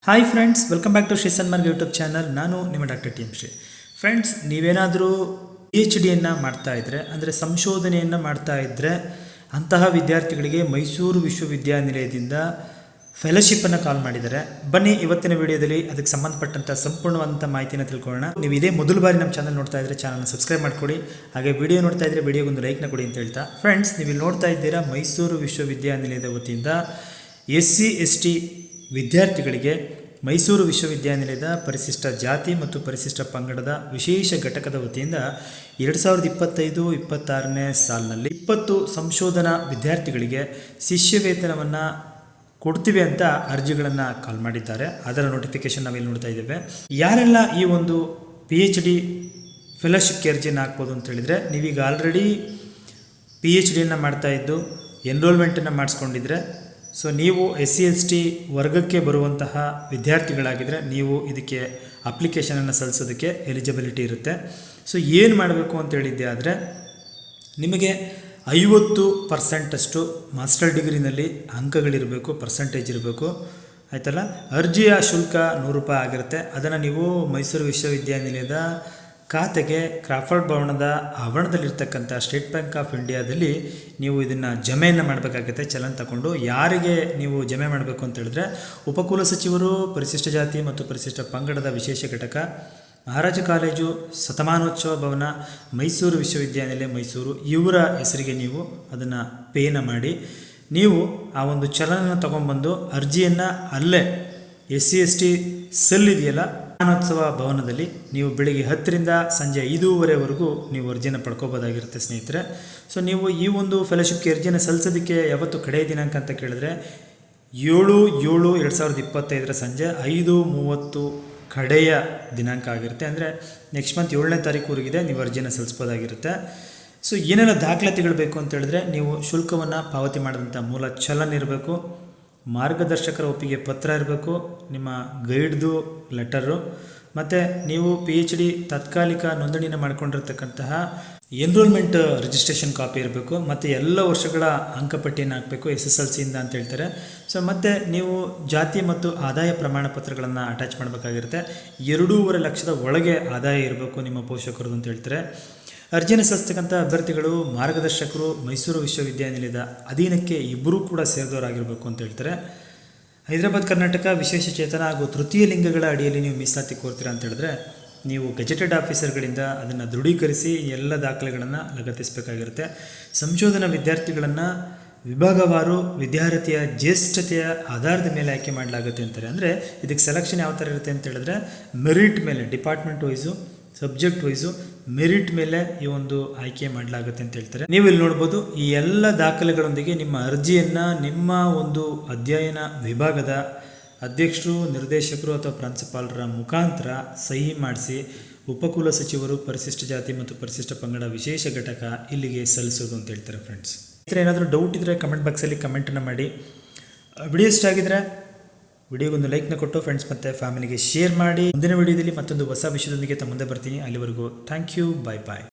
Hi friends, welcome back to Shri Sanmarg YouTube channel. ನಾನು ನಿಮ್ಮ doctor T M Shri. Friends, ನೀವೇನಾದರೂ PhDಯನ್ನು ಮಾಡ್ತಾ ಇದ್ದರೆ, ಅಂದರೆ ಸಂಶೋಧನೆಯನ್ನು ಮಾಡ್ತಾ ಇದ್ದರೆ, ಅಂತಹ ವಿದ್ಯಾರ್ಥಿಗಳಿಗೆ ಮೈಸೂರು ವಿಶ್ವವಿದ್ಯಾನಿಲಯದಿಂದ ಫೆಲೋಶಿಪ್ಪನ್ನು ಕಾಲ್ ಮಾಡಿದ್ದಾರೆ. ಬನ್ನಿ, ಇವತ್ತಿನ ವಿಡಿಯೋದಲ್ಲಿ ಅದಕ್ಕೆ ಸಂಬಂಧಪಟ್ಟಂಥ ಸಂಪೂರ್ಣವಾದಂಥ ಮಾಹಿತಿನ ತಿಳ್ಕೊಳ್ಳೋಣ. ನೀವು ಇದೇ ಮೊದಲ ಬಾರಿ ನಮ್ಮ ಚಾನಲ್ ನೋಡ್ತಾ ಇದ್ದರೆ ಚಾನಲ್ನ ಸಬ್ಸ್ಕ್ರೈಬ್ ಮಾಡ್ಕೊಳ್ಳಿ. ಹಾಗೆ ವಿಡಿಯೋ ನೋಡ್ತಾ ಇದ್ದರೆ ವಿಡಿಯೋಗೊಂದು ಲೈಕ್ನ ಕೊಡಿ ಅಂತ ಹೇಳ್ತಾ, ಫ್ರೆಂಡ್ಸ್, ನೀವು ಇಲ್ಲಿ ನೋಡ್ತಾ ಇದ್ದೀರಾ ಮೈಸೂರು ವಿಶ್ವವಿದ್ಯಾನಿಲಯದ ವತಿಯಿಂದ SC ST ವಿದ್ಯಾರ್ಥಿಗಳಿಗೆ ಮೈಸೂರು ವಿಶ್ವವಿದ್ಯಾನಿಲಯದ ಪರಿಶಿಷ್ಟ ಜಾತಿ ಮತ್ತು ಪರಿಶಿಷ್ಟ ಪಂಗಡದ ವಿಶೇಷ ಘಟಕದ ವತಿಯಿಂದ 2025-26ನೇ ಸಾಲಿನಲ್ಲಿ 20 ಸಂಶೋಧನಾ ವಿದ್ಯಾರ್ಥಿಗಳಿಗೆ ಶಿಷ್ಯ ವೇತನವನ್ನು ಕೊಡ್ತೀವಿ ಅಂತ ಅರ್ಜಿಗಳನ್ನು ಕಾಲ್ ಮಾಡಿದ್ದಾರೆ. ಅದರ ನೋಟಿಫಿಕೇಶನ್ ನಾವಿಲ್ಲಿ ನೋಡ್ತಾ ಇದ್ದೇವೆ. ಯಾರೆಲ್ಲ ಈ ಒಂದು PhD ಫೆಲೋಶಿಪ್ಗೆ ಅರ್ಜಿಯನ್ನು ಹಾಕ್ಬೋದು ಅಂತ ಹೇಳಿದರೆ, ನೀವೀಗ ಆಲ್ರೆಡಿ PhDಯನ್ನು ಮಾಡ್ತಾ ಇದ್ದು ಎನ್ರೋಲ್ಮೆಂಟನ್ನು ಮಾಡಿಸ್ಕೊಂಡಿದ್ರೆ, ಸೊ ನೀವು SC ST ವರ್ಗಕ್ಕೆ ಬರುವಂತಹ ವಿದ್ಯಾರ್ಥಿಗಳಾಗಿದ್ದರೆ ನೀವು ಇದಕ್ಕೆ ಅಪ್ಲಿಕೇಶನನ್ನು ಸಲ್ಲಿಸೋದಕ್ಕೆ ಎಲಿಜಿಬಿಲಿಟಿ ಇರುತ್ತೆ. ಸೊ ಏನು ಮಾಡಬೇಕು ಅಂತ ಹೇಳಿದ್ದೆ ಆದರೆ, ನಿಮಗೆ 50% ಮಾಸ್ಟರ್ ಡಿಗ್ರಿನಲ್ಲಿ ಅಂಕಗಳಿರಬೇಕು, ಪರ್ಸೆಂಟೇಜ್ ಇರಬೇಕು, ಆಯ್ತಲ್ಲ. ಅರ್ಜಿಯ ಶುಲ್ಕ ₹100 ಆಗಿರುತ್ತೆ. ಅದನ್ನು ನೀವು ಮೈಸೂರು ವಿಶ್ವವಿದ್ಯಾನಿಲಯದ ಖಾತೆಗೆ ಕ್ರಾಫರ್ಡ್ ಭವನದ ಆವರಣದಲ್ಲಿರ್ತಕ್ಕಂಥ ಸ್ಟೇಟ್ ಬ್ಯಾಂಕ್ ಆಫ್ ಇಂಡಿಯಾದಲ್ಲಿ ನೀವು ಇದನ್ನು ಜಮೆಯನ್ನು ಮಾಡಬೇಕಾಗುತ್ತೆ. ಚಲನ್ ತಗೊಂಡು ಯಾರಿಗೆ ನೀವು ಜಮೆ ಮಾಡಬೇಕು ಅಂತ ಹೇಳಿದ್ರೆ, ಉಪಕುಲ ಸಚಿವರು, ಪರಿಶಿಷ್ಟ ಜಾತಿ ಮತ್ತು ಪರಿಶಿಷ್ಟ ಪಂಗಡದ ವಿಶೇಷ ಘಟಕ, ಮಹಾರಾಜ ಕಾಲೇಜು, ಶತಮಾನೋತ್ಸವ ಭವನ, ಮೈಸೂರು ವಿಶ್ವವಿದ್ಯಾನಿಲಯ ಮೈಸೂರು, ಇವರ ಹೆಸರಿಗೆ ನೀವು ಅದನ್ನು ಪೇನ ಮಾಡಿ, ನೀವು ಆ ಒಂದು ಚಲನನ್ನು ತೊಗೊಂಬಂದು ಅರ್ಜಿಯನ್ನು ಅಲ್ಲೇ SC ST ಸೆಲ್ ಇದೆಯಲ್ಲ ಶತಮಾನೋತ್ಸವ ಭವನದಲ್ಲಿ ನೀವು ಬೆಳಿಗ್ಗೆ 10ರಿಂದ ಸಂಜೆ 5:15ವರೆಗೂ ನೀವು ಅರ್ಜಿಯನ್ನು ಪಡ್ಕೋಬೋದಾಗಿರುತ್ತೆ ಸ್ನೇಹಿತರೆ. ಸೊ ನೀವು ಈ ಒಂದು ಫೆಲೋಶಿಪ್ಗೆ ಅರ್ಜಿಯನ್ನು ಸಲ್ಲಿಸೋದಕ್ಕೆ ಯಾವತ್ತು ಕಡೆಯ ದಿನಾಂಕ ಅಂತ ಕೇಳಿದ್ರೆ 7/7/2025 ಸಂಜೆ 5:30 ಕಡೆಯ ದಿನಾಂಕ ಆಗಿರುತ್ತೆ. ಅಂದರೆ ನೆಕ್ಸ್ಟ್ ಮಂತ್ 7ನೇ ತಾರೀಕುವರೆಗಿದೆ ನೀವು ಅರ್ಜಿಯನ್ನು ಸಲ್ಲಿಸ್ಬೋದಾಗಿರುತ್ತೆ. ಸೊ ಏನೆಲ್ಲ ದಾಖಲಾತಿಗಳು ಬೇಕು ಅಂತ ಹೇಳಿದ್ರೆ, ನೀವು ಶುಲ್ಕವನ್ನು ಪಾವತಿ ಮಾಡಿದಂಥ ಮೂಲ ಚಲನ್ ಇರಬೇಕು, ಮಾರ್ಗದರ್ಶಕರ ಒಪ್ಪಿಗೆ ಪತ್ರ ಇರಬೇಕು, ನಿಮ್ಮ ಗೈಡ್ದು ಲೆಟರು, ಮತ್ತು ನೀವು PhD ತಾತ್ಕಾಲಿಕ ನೋಂದಣಿನ ಮಾಡ್ಕೊಂಡಿರ್ತಕ್ಕಂತಹ ಎನ್ರೋಲ್ಮೆಂಟ್ ರಿಜಿಸ್ಟ್ರೇಷನ್ ಕಾಪಿ ಇರಬೇಕು, ಮತ್ತು ಎಲ್ಲ ವರ್ಷಗಳ ಅಂಕಪಟ್ಟಿಯನ್ನು ಹಾಕಬೇಕು SSLCಯಿಂದ ಅಂತ ಹೇಳ್ತಾರೆ. ಸೊ ಮತ್ತು ನೀವು ಜಾತಿ ಮತ್ತು ಆದಾಯ ಪ್ರಮಾಣ ಪತ್ರಗಳನ್ನು ಅಟ್ಯಾಚ್ ಮಾಡಬೇಕಾಗಿರುತ್ತೆ. 2.5 ಲಕ್ಷದ ಒಳಗೆ ಆದಾಯ ಇರಬೇಕು ನಿಮ್ಮ ಪೋಷಕರದು ಅಂತ ಹೇಳ್ತಾರೆ. ಅರ್ಜಿಯನ್ನು ಸಲ್ಲಿಸ್ತಕ್ಕಂಥ ಅಭ್ಯರ್ಥಿಗಳು ಮಾರ್ಗದರ್ಶಕರು ಮೈಸೂರು ವಿಶ್ವವಿದ್ಯಾನಿಲಯದ ಅಧೀನಕ್ಕೆ ಇಬ್ಬರೂ ಕೂಡ ಸೇರಿದವರಾಗಿರಬೇಕು ಅಂತ ಹೇಳ್ತಾರೆ. ಹೈದರಾಬಾದ್ ಕರ್ನಾಟಕ ವಿಶೇಷ ಚೇತನ ಹಾಗೂ ತೃತೀಯ ಲಿಂಗಗಳ ಅಡಿಯಲ್ಲಿ ನೀವು ಮೀಸಲಾತಿ ಕೋರ್ತೀರಾ ಅಂತ ಹೇಳಿದ್ರೆ, ನೀವು ಗೆಜೆಟೆಡ್ ಆಫೀಸರ್ಗಳಿಂದ ಅದನ್ನು ದೃಢೀಕರಿಸಿ ಎಲ್ಲ ದಾಖಲೆಗಳನ್ನು ಲಗತ್ತಿಸಬೇಕಾಗಿರುತ್ತೆ. ಸಂಶೋಧನಾ ವಿದ್ಯಾರ್ಥಿಗಳನ್ನು ವಿಭಾಗವಾರು ವಿದ್ಯಾರ್ಥಿಯ ಜ್ಯೇಷ್ಠತೆಯ ಆಧಾರದ ಮೇಲೆ ಆಯ್ಕೆ ಮಾಡಲಾಗುತ್ತೆ ಅಂತಾರೆ. ಅಂದರೆ ಇದಕ್ಕೆ ಸೆಲೆಕ್ಷನ್ ಯಾವ ಥರ ಇರುತ್ತೆ ಅಂತ ಹೇಳಿದ್ರೆ, ಮೆರಿಟ್ ಮೇಲೆ, department wise, subject wise, merit ಮೇಲೆ ಈ ಒಂದು ಆಯ್ಕೆ ಮಾಡಲಾಗುತ್ತೆ ಅಂತ ಹೇಳ್ತಾರೆ. ನೀವು ಇಲ್ಲಿ ನೋಡ್ಬೋದು, ಈ ಎಲ್ಲ ದಾಖಲೆಗಳೊಂದಿಗೆ ನಿಮ್ಮ ಅರ್ಜಿಯನ್ನು ನಿಮ್ಮ ಒಂದು ಅಧ್ಯಯನ ವಿಭಾಗದ ಅಧ್ಯಕ್ಷರು, ನಿರ್ದೇಶಕರು ಅಥವಾ ಪ್ರಾಂಶುಪಾಲರ ಮುಖಾಂತರ ಸಹಿ ಮಾಡಿಸಿ ಉಪಕುಲ ಸಚಿವರು, ಪರಿಶಿಷ್ಟ ಜಾತಿ ಮತ್ತು ಪರಿಶಿಷ್ಟ ಪಂಗಡ ವಿಶೇಷ ಘಟಕ ಇಲ್ಲಿಗೆ ಸಲ್ಲಿಸೋದು ಅಂತ ಹೇಳ್ತಾರೆ. ಫ್ರೆಂಡ್ಸ್, ಈ ಥರ ಏನಾದರೂ ಡೌಟ್ ಇದ್ದರೆ ಕಮೆಂಟ್ ಬಾಕ್ಸಲ್ಲಿ ಕಮೆಂಟನ್ನು ಮಾಡಿ. ವಿಡಿಯೋ ಇಷ್ಟ ಆಗಿದ್ರೆ ವಿಡಿಯೋಗೊಂದು ಲೈಕ್ನ ಕೊಟ್ಟು ಫ್ರೆಂಡ್ಸ್ ಮತ್ತು ಫ್ಯಾಮಿಲಿಗೆ ಶೇರ್ ಮಾಡಿ. ಮುಂದಿನ ವಿಡಿಯೋದಲ್ಲಿ ಮತ್ತೊಂದು ಹೊಸ ವಿಷಯದೊಂದಿಗೆ ತಮ್ಮ ಮುಂದೆ ಬರ್ತೀನಿ. ಅಲ್ಲಿವರೆಗೂ ಥ್ಯಾಂಕ್ ಯು, ಬಾಯ್ ಬಾಯ್.